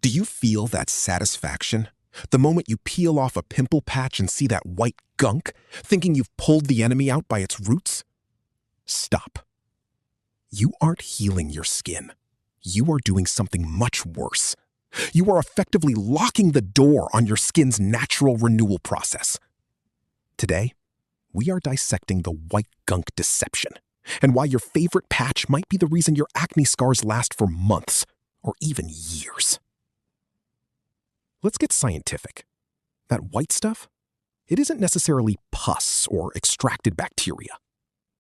Do you feel that satisfaction? The moment you peel off a pimple patch and see that white gunk, thinking you've pulled the enemy out by its roots? Stop. You aren't healing your skin. You are doing something much worse. You are effectively locking the door on your skin's natural renewal process. Today, we are dissecting the White Gunk Deception and why your favorite patch might be the reason your acne scars last for months or even years. Let's get scientific. That white stuff, it isn't necessarily pus or extracted bacteria.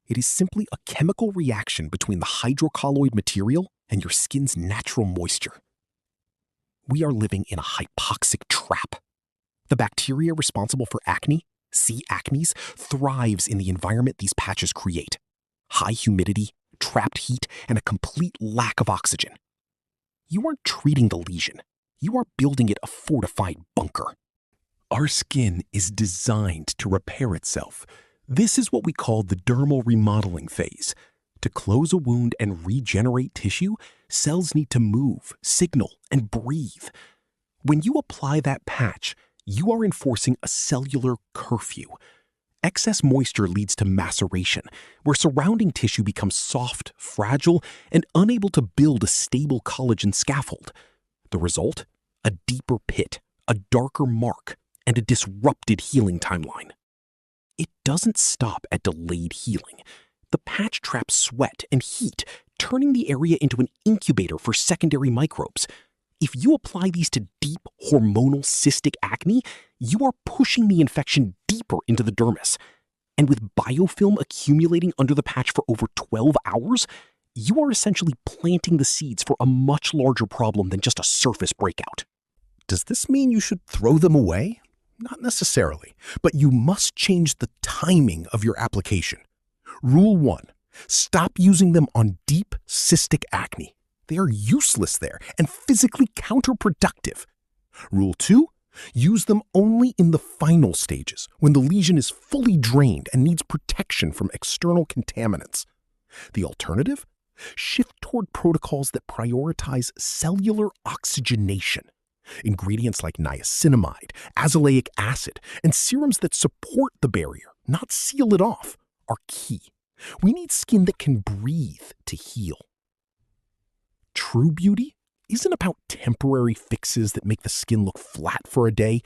It is simply a chemical reaction between the hydrocolloid material and your skin's natural moisture. We are living in a hypoxic trap. The bacteria responsible for acne, C. acnes, thrives in the environment these patches create. High humidity, trapped heat, and a complete lack of oxygen. You aren't treating the lesion. You are building it a fortified bunker. Our skin is designed to repair itself. This is what we call the dermal remodeling phase. To close a wound and regenerate tissue, cells need to move, signal, and breathe. When you apply that patch, you are enforcing a cellular curfew. Excess moisture leads to maceration, where surrounding tissue becomes soft, fragile, and unable to build a stable collagen scaffold. The result? A deeper pit, a darker mark, and a disrupted healing timeline. It doesn't stop at delayed healing. The patch traps sweat and heat, turning the area into an incubator for secondary microbes. If you apply these to deep, hormonal cystic acne, you are pushing the infection deeper into the dermis. And with biofilm accumulating under the patch for over 12 hours, you are essentially planting the seeds for a much larger problem than just a surface breakout. Does this mean you should throw them away? Not necessarily, but you must change the timing of your application. Rule 1, stop using them on deep cystic acne. They are useless there and physically counterproductive. Rule 2, use them only in the final stages when the lesion is fully drained and needs protection from external contaminants. The alternative? Shift toward protocols that prioritize cellular oxygenation. Ingredients like niacinamide, azelaic acid, and serums that support the barrier, not seal it off, are key. We need skin that can breathe to heal. True beauty isn't about temporary fixes that make the skin look flat for a day.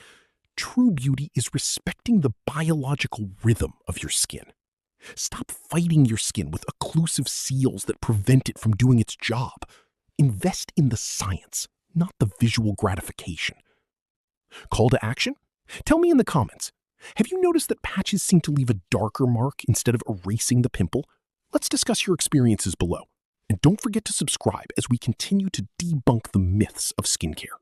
True beauty is respecting the biological rhythm of your skin. Stop fighting your skin with occlusive seals that prevent it from doing its job. Invest in the science, not the visual gratification. Call to action? Tell me in the comments. Have you noticed that patches seem to leave a darker mark instead of erasing the pimple? Let's discuss your experiences below. And don't forget to subscribe as we continue to debunk the myths of skincare.